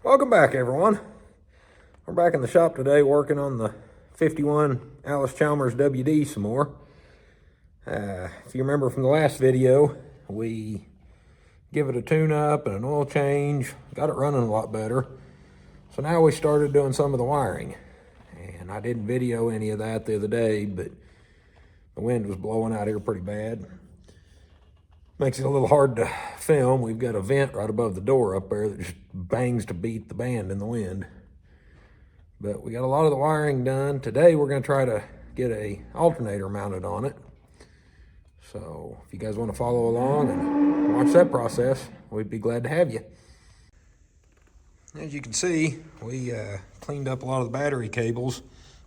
Welcome back, everyone. We're back in the shop today working on the 51 Allis Chalmers WD some more. If you remember from the last video, we give it a tune-up and an oil change, got it running a lot better. So now we started doing some of the wiring. And I didn't video any of that the other day, but the wind was blowing out here pretty bad. Makes it a little hard to film. We've got a vent right above the door up there that just bangs to beat the band in the wind. But we got a lot of the wiring done. Today we're going to try to get a alternator mounted on it. So if you guys want to follow along and watch that process, we'd be glad to have you. As you can see, we cleaned up a lot of the battery cables.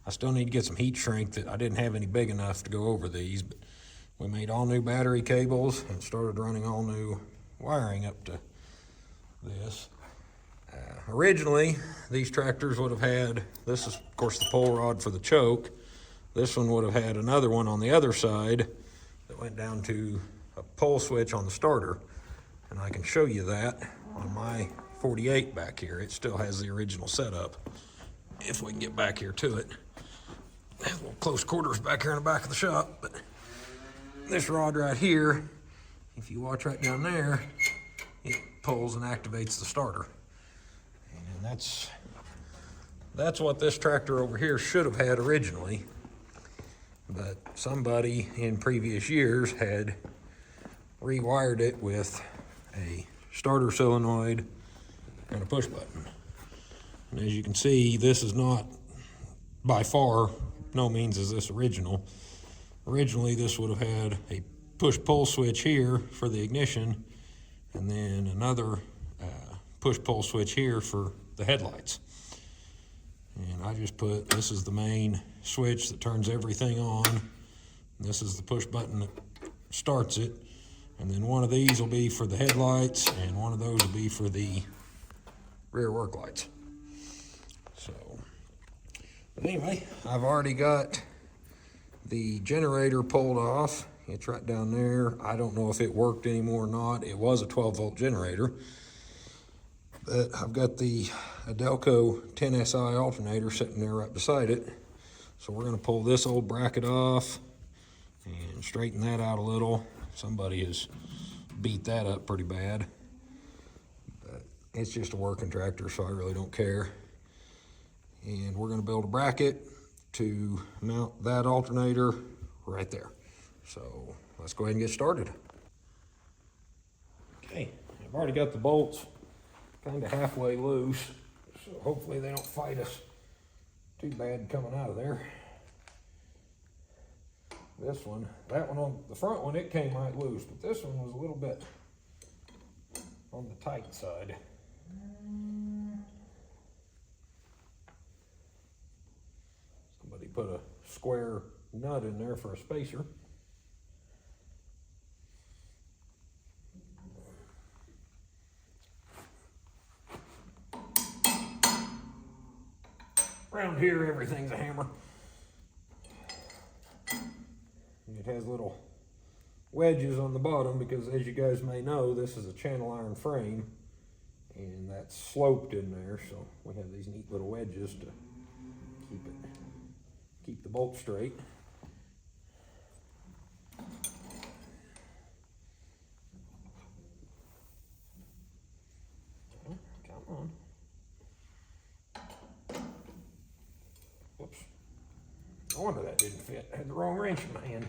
I still need to get some heat shrink that I didn't have any big enough to go over these, but we made all new battery cables and started running all new wiring up to this. Originally, these tractors would have had, this is of course the pull rod for the choke. This one would have had another one on the other side that went down to a pull switch on the starter. And I can show you that on my 48 back here. It still has the original setup, if we can get back here to it. A little close quarters back here in the back of the shop, but this rod right here, if you watch right down there, it pulls and activates the starter. And that's what this tractor over here should have had originally. But somebody in previous years had rewired it with a starter solenoid and a push button. And as you can see, this is not by far, no means is this original. Originally, this would have had a push-pull switch here for the ignition, and then another push-pull switch here for the headlights. And I just put, this is the main switch that turns everything on. This is the push button that starts it. And then one of these will be for the headlights, and one of those will be for the rear work lights. So, but anyway, I've already got the generator pulled off. It's right down there. I don't know if it worked anymore or not. It was a 12-volt generator. But I've got the Delco 10SI alternator sitting there right beside it. So we're going to pull this old bracket off and straighten that out a little. Somebody has beat that up pretty bad. But it's just a working tractor, so I really don't care. And we're going to build a bracket to mount that alternator right there. So let's go ahead and get started. Okay, I've already got the bolts kind of halfway loose, so hopefully they don't fight us too bad coming out of there. This one, that one on the front one, it came right loose, but this one was a little bit on the tight side. Somebody put a square nut in there for a spacer. Around here, everything's a hammer. It has little wedges on the bottom because, as you guys may know, this is a channel iron frame and that's sloped in there, so we have these neat little wedges to keep the bolt straight. Oh, come on. Whoops. No wonder that didn't fit. I had the wrong wrench in my hand.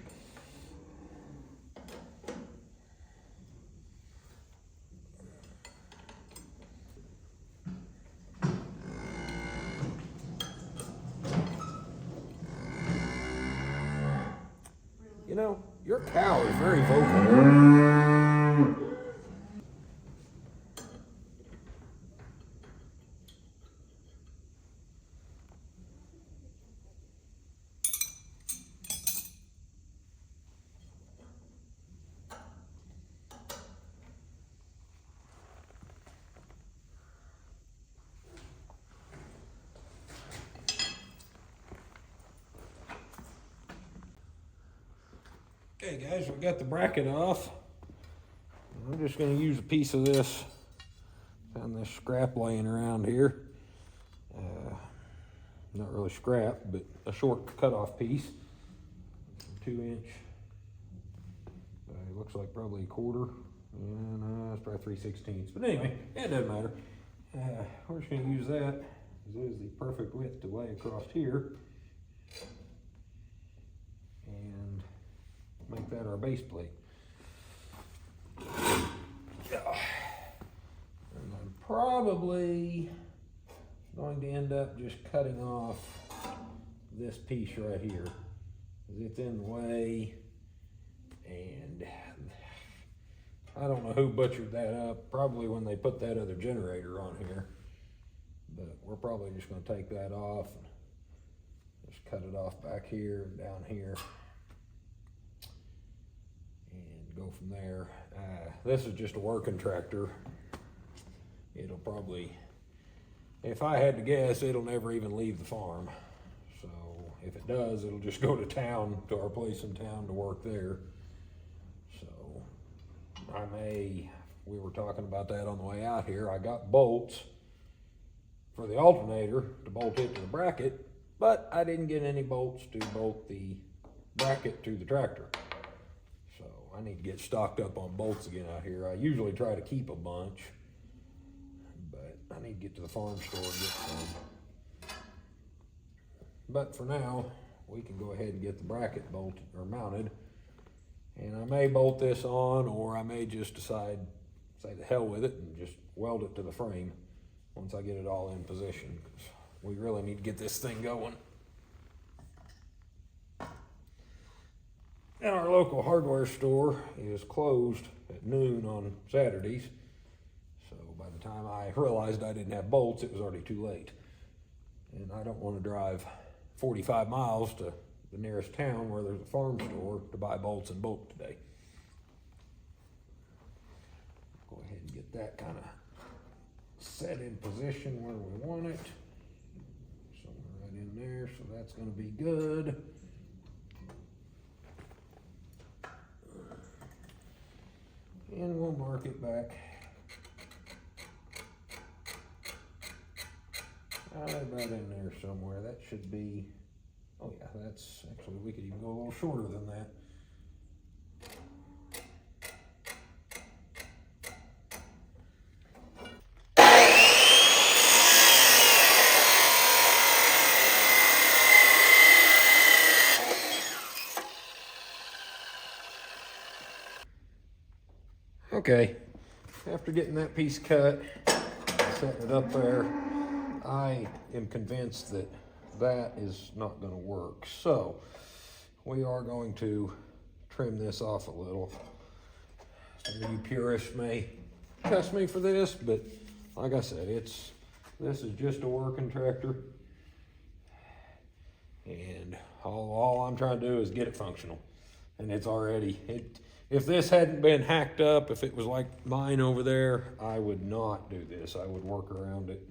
You know, your cow is very vocal. Okay guys, we got the bracket off. I'm just going to use a piece of this. Found this scrap laying around here. Not really scrap, but a short cutoff piece. 2-inch. It looks like probably a quarter. And it's probably 3/16. But anyway, it doesn't matter. We're just going to use that. This is the perfect width to lay across here. And make that our base plate. Yeah. And I'm probably going to end up just cutting off this piece right here. It's in the way, and I don't know who butchered that up, probably when they put that other generator on here. But we're probably just going to take that off and just cut it off back here and down here and go from there. This is just a working tractor. It'll probably, if I had to guess, it'll never even leave the farm. So if it does, it'll just go to town, to our place in town, to work there. So we were talking about that on the way out here. I got bolts for the alternator to bolt it to the bracket, but I didn't get any bolts to bolt the bracket to the tractor. So I need to get stocked up on bolts again out here. I usually try to keep a bunch, but I need to get to the farm store and get some. But for now, we can go ahead and get the bracket bolted or mounted. And I may bolt this on, or I may just decide, say the hell with it, and just weld it to the frame once I get it all in position. We really need to get this thing going. And our local hardware store is closed at noon on Saturdays. So by the time I realized I didn't have bolts, it was already too late. And I don't want to drive 45 miles to the nearest town where there's a farm store to buy bolts and bolt today. Go ahead and get that kind of set in position where we want it. Somewhere right in there, so that's going to be good. And we'll mark it back. About in there somewhere. That should be, oh yeah, that's actually, we could even go a little shorter than that. Okay, after getting that piece cut, setting it up there, I am convinced that that is not going to work. So we are going to trim this off a little. Some of you purists may cuss me for this, but like I said, this is just a working tractor. And all I'm trying to do is get it functional. And it's already, if this hadn't been hacked up, if it was like mine over there, I would not do this. I would work around it,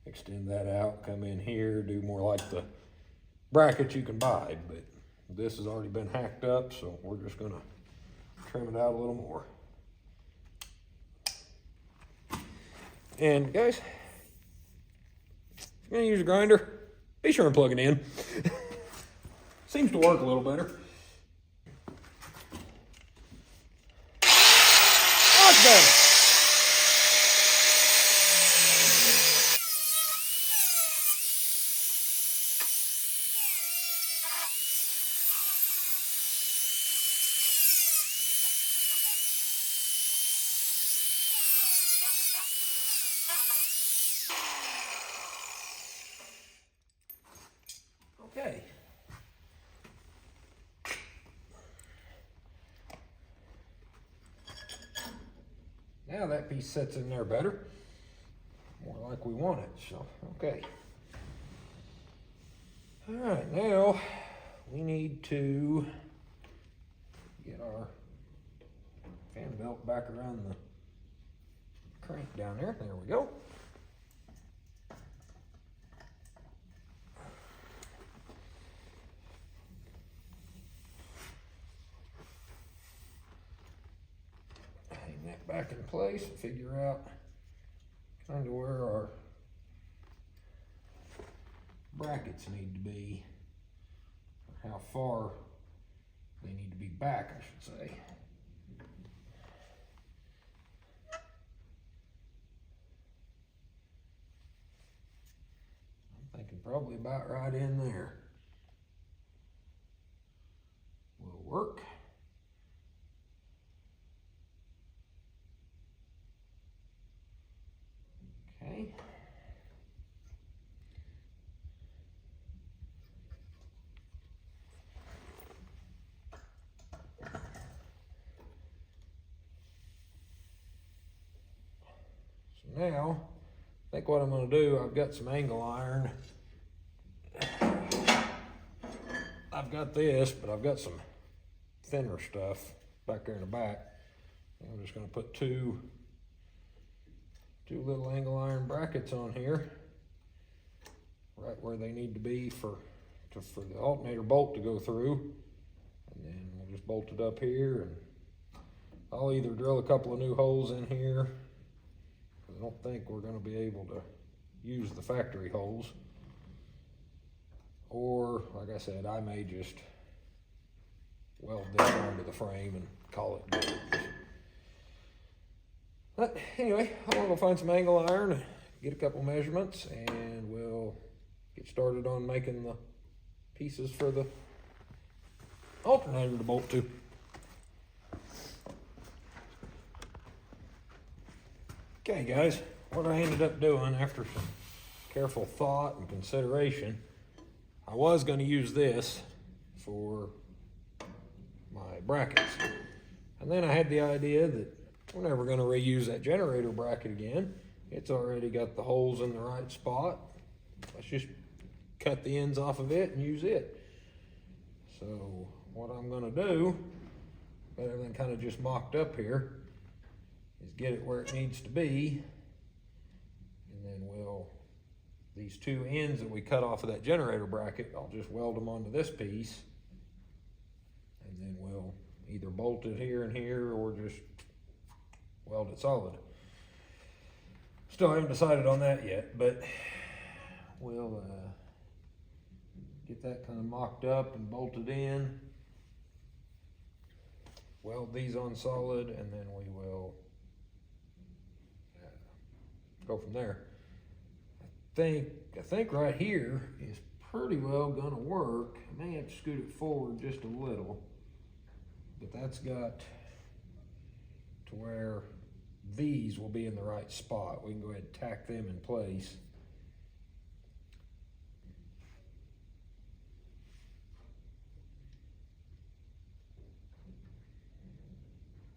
extend that out, come in here, do more like the brackets you can buy. But this has already been hacked up, so we're just gonna trim it out a little more. And guys, if you're gonna use a grinder, be sure and plug it in. Seems to work a little better. Much better. Okay. Now that piece sits in there better, more like we want it, so, okay. All right, now we need to get our fan belt back around the crank down there. There we go. Hang that back in place and figure out kind of where our brackets need to be, or how far they need to be back, I should say. I'm thinking probably about right in there will work. Okay. So now, I think what I'm going to do, I've got some angle iron. I've got this, but I've got some thinner stuff back there in the back. I'm just going to put two little angle iron brackets on here, right where they need to be for the alternator bolt to go through, and then we'll just bolt it up here, and I'll either drill a couple of new holes in here, because I don't think we're going to be able to use the factory holes, or like I said, I may just weld this onto the frame and call it good. But anyway, I'm gonna go find some angle iron, get a couple measurements, and we'll get started on making the pieces for the alternator to bolt to. Okay guys, what I ended up doing after some careful thought and consideration, I was going to use this for my brackets, and then I had the idea that we're never going to reuse that generator bracket again. It's already got the holes in the right spot. Let's just cut the ends off of it and use it. So what I'm going to do, got everything kind of just mocked up here, is get it where it needs to be, and then these two ends that we cut off of that generator bracket, I'll just weld them onto this piece, and then we'll either bolt it here and here or just weld it solid. Still haven't decided on that yet, but we'll get that kind of mocked up and bolted in, weld these on solid, and then we will go from there. I think right here is pretty well gonna work. I may have to scoot it forward just a little, but that's got to where these will be in the right spot. We can go ahead and tack them in place.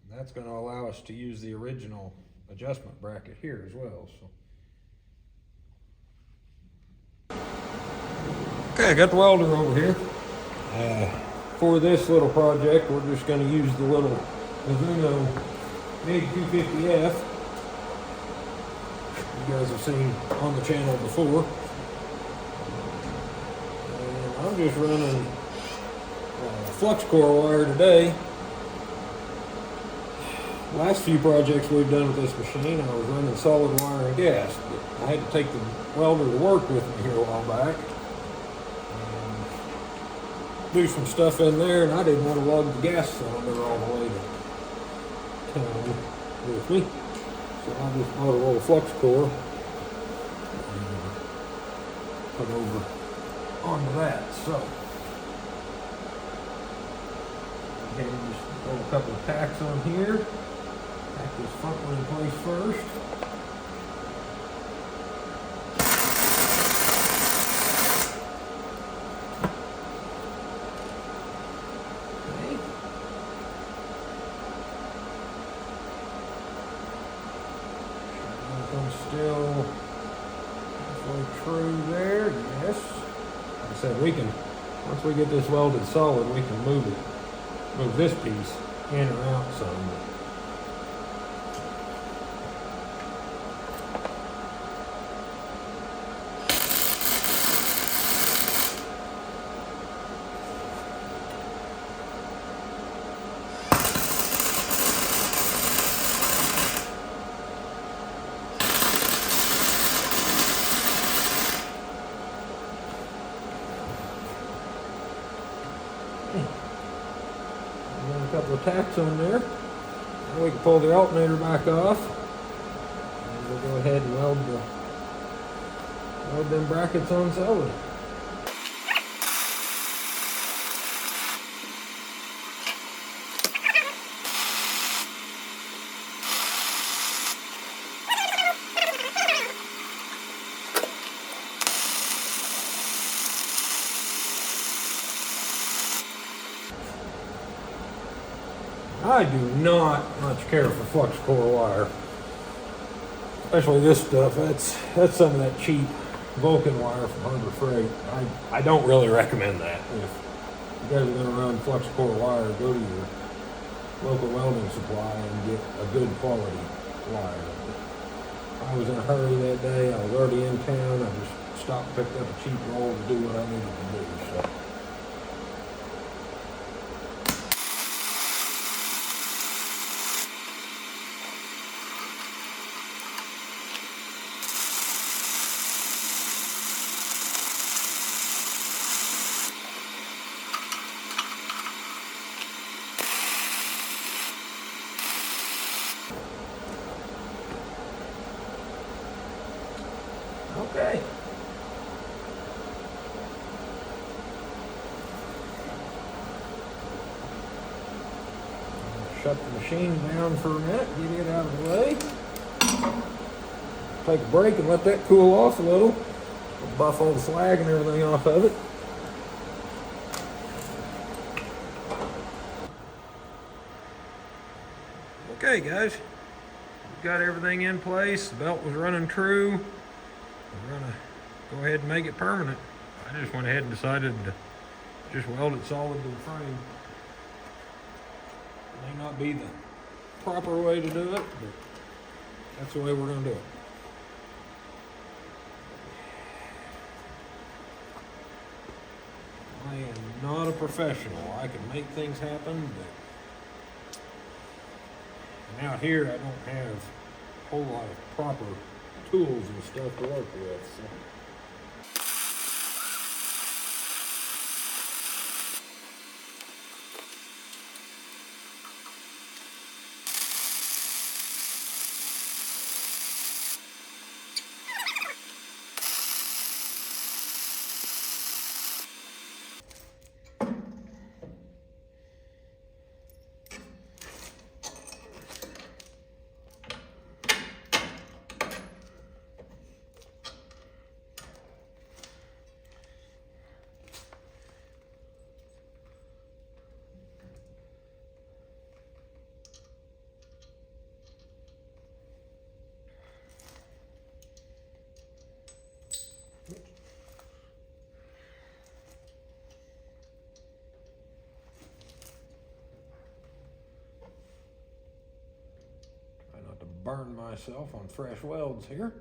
And that's going to allow us to use the original adjustment bracket here as well. So, okay, I got the welder over here. For this little project, we're just going to use the little Mizuno MiG 250F you guys have seen on the channel before. And I'm just running flux core wire today. Last few projects we've done with this machine, I was running solid wire and gas, but I had to take the welder to work with me here a while back and do some stuff in there, and I didn't want to lug the gas cylinder all the way to town with me, so I just bought a little flux core and put over onto that. So okay, just throw a couple of tacks on here. Tack this front one in place first. Okay. Everything's still halfway true there. Yes. Like I said, we can, once we get this welded solid, we can move this piece in or out some. tacks on there. Now we can pull the alternator back off. And we'll go ahead and weld them brackets on solid. I do not much care for flux core wire, especially this stuff. That's some of that cheap Vulcan wire from Harbor Freight. I don't really recommend that. If you guys are going to run flux core wire, go to your local welding supply and get a good quality wire. I was in a hurry that day. I was already in town. I just stopped and picked up a cheap roll to do what I needed to do. So. Okay. Shut the machine down for a minute, get it out of the way. Take a break and let that cool off a little. We'll buff all the slag and everything off of it. Okay guys, we've got everything in place. The belt was running true. We're gonna go ahead and make it permanent. I just went ahead and decided to just weld it solid to the frame. It may not be the proper way to do it, but that's the way we're gonna do it. I am not a professional. I can make things happen, but out here I don't have a whole lot of proper tools and stuff to work with. So. Burn myself on fresh welds here.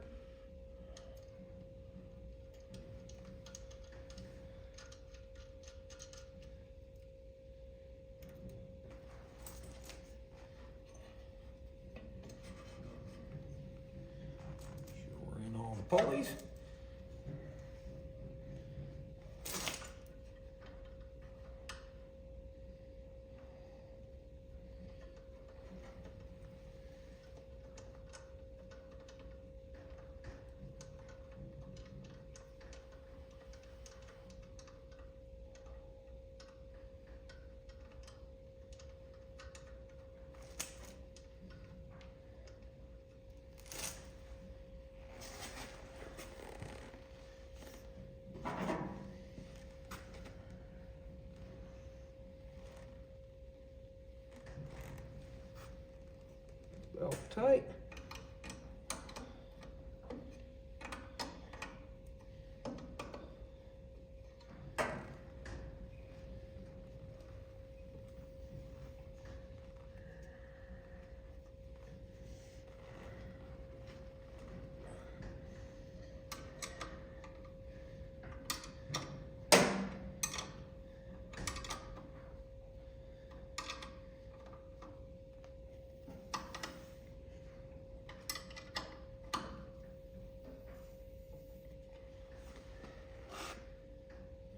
Shore in all the pulleys. Belt tight.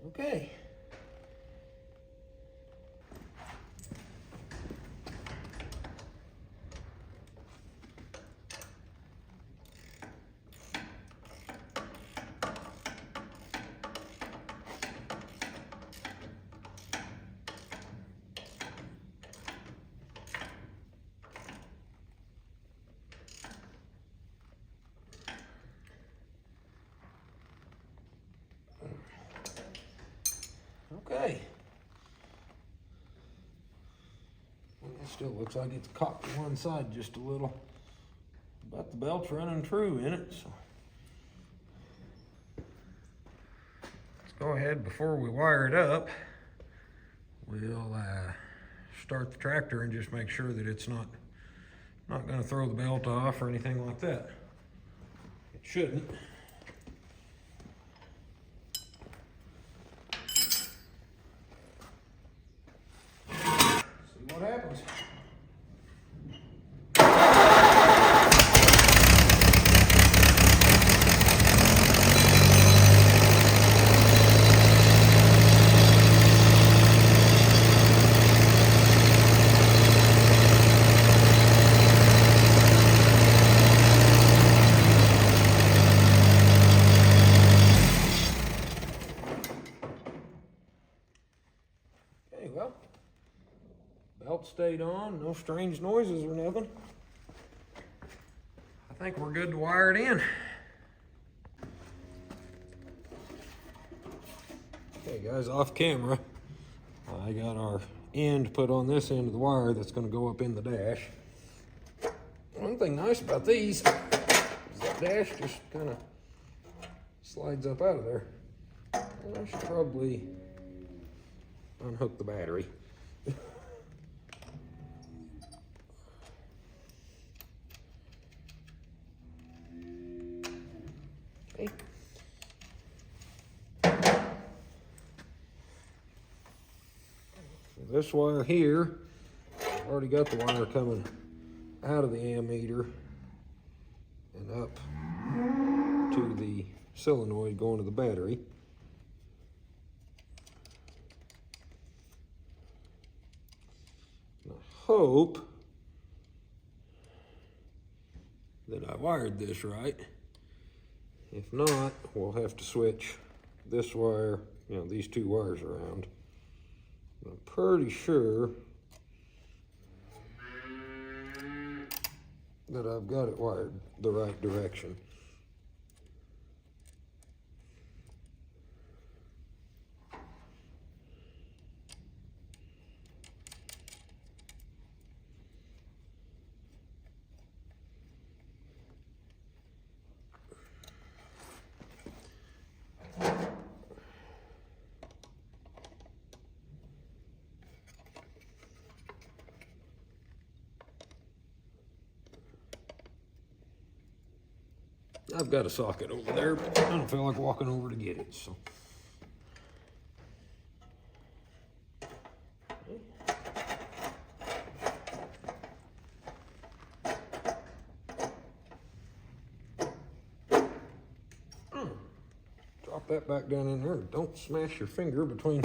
Okay. Still looks like it's cocked to one side just a little. But the belt's running true in it, so. Let's go ahead before we wire it up. We'll start the tractor and just make sure that it's not gonna throw the belt off or anything like that. It shouldn't. See what happens. Well, belt stayed on, no strange noises or nothing. I think we're good to wire it in. Okay guys, off camera, I got our end put on this end of the wire that's going to go up in the dash. One thing nice about these is that dash just kind of slides up out of there. And I should probably unhook the battery. Okay. So this wire here, I've already got the wire coming out of the ammeter and up to the solenoid going to the battery. Hope that I wired this right. If not, we'll have to switch this wire, these two wires around. I'm pretty sure that I've got it wired the right direction. I've got a socket over there, but I don't feel like walking over to get it, so. Drop that back down in there. Don't smash your finger between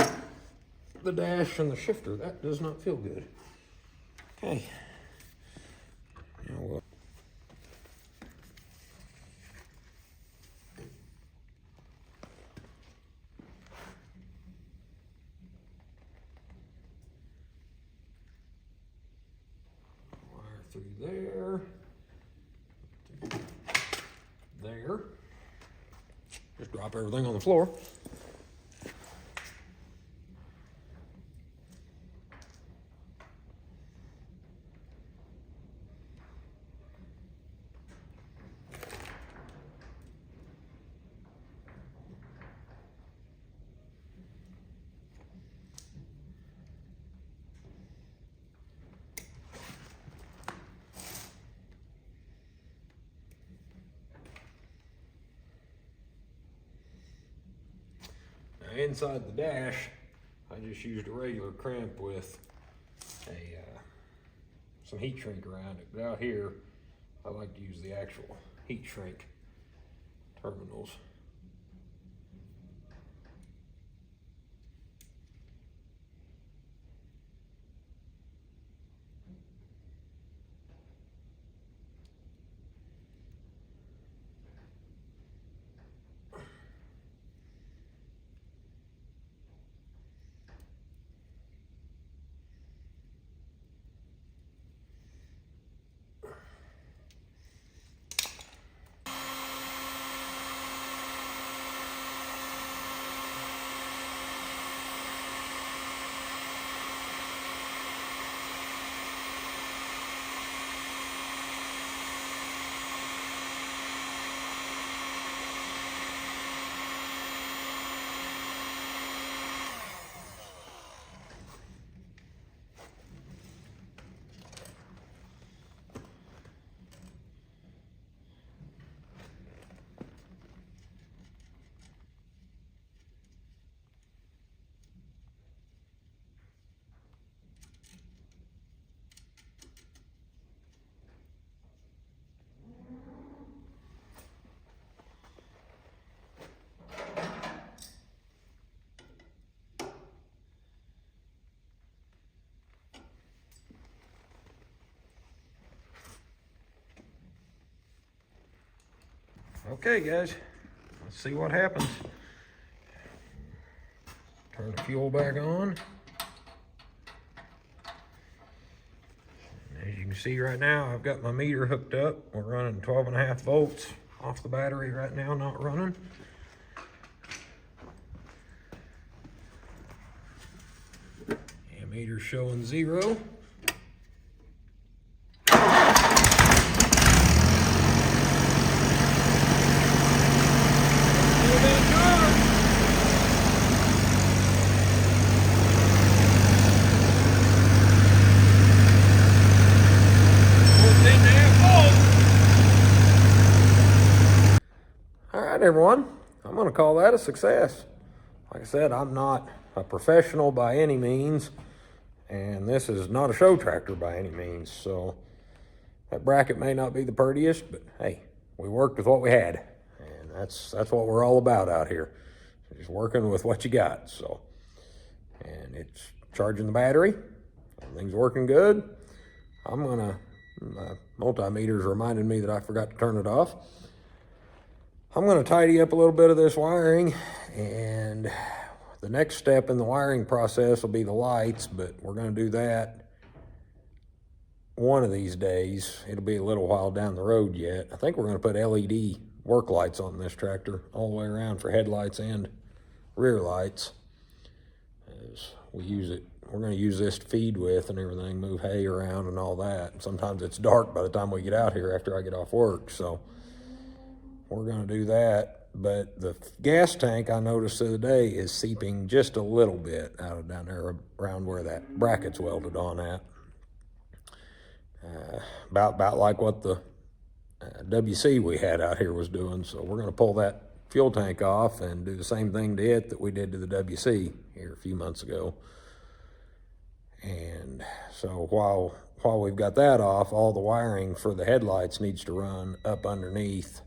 the dash and the shifter. That does not feel good. Okay. Now we'll through there, there. Just drop everything on the floor. Inside the dash, I just used a regular crimp with some heat shrink around it. But out here, I like to use the actual heat shrink terminals. Okay, guys, let's see what happens. Turn the fuel back on. As you can see right now, I've got my meter hooked up. We're running 12.5 volts off the battery right now, not running. And meter's showing 0. All right, everyone, I'm going to call that a success. Like I said, I'm not a professional by any means, and this is not a show tractor by any means, so that bracket may not be the prettiest, but hey, we worked with what we had, and that's what we're all about out here, just working with what you got. So, and it's charging the battery, everything's working good. I'm gonna, my multimeter's reminding me that I forgot to turn it off. I'm going to tidy up a little bit of this wiring, and the next step in the wiring process will be the lights, but we're going to do that one of these days. It'll be a little while down the road yet. I think we're going to put LED work lights on this tractor all the way around for headlights and rear lights. As we use it, we're going to use this to feed with and everything, move hay around and all that. Sometimes it's dark by the time we get out here after I get off work, so we're going to do that. But the gas tank, I noticed the other day, is seeping just a little bit out of down there around where that bracket's welded on at. About like what the WC we had out here was doing. So we're going to pull that fuel tank off and do the same thing to it that we did to the WC here a few months ago. And so while we've got that off, all the wiring for the headlights needs to run up underneath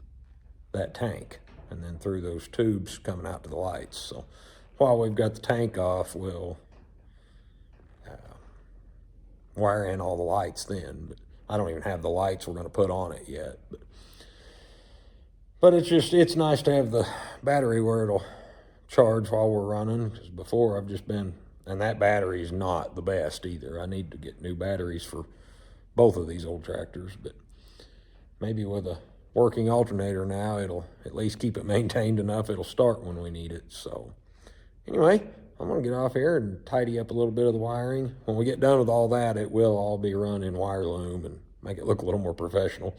that tank and then through those tubes coming out to the lights. So while we've got the tank off, we'll wire in all the lights then. But I don't even have the lights we're going to put on it yet. But it's nice to have the battery where it'll charge while we're running, because before I've just been, and that battery is not the best either. I need to get new batteries for both of these old tractors, but maybe with a working alternator now, it'll at least keep it maintained enough it'll start when we need it. So anyway, I'm gonna get off here and tidy up a little bit of the wiring. When we get done with all that, it will all be run in wire loom and make it look a little more professional.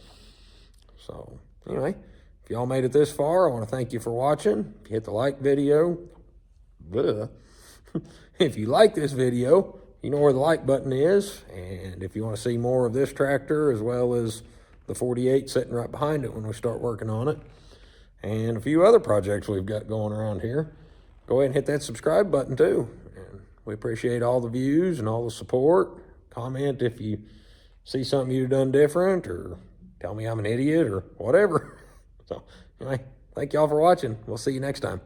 So anyway, if y'all made it this far, I want to thank you for watching. If you hit the like video, if you like this video, you know where the like button is. And if you want to see more of this tractor, as well as the 48 sitting right behind it when we start working on it, and a few other projects we've got going around here, go ahead and hit that subscribe button too. And we appreciate all the views and all the support. Comment if you see something you've done different, or tell me I'm an idiot or whatever. So anyway, thank y'all for watching. We'll see you next time.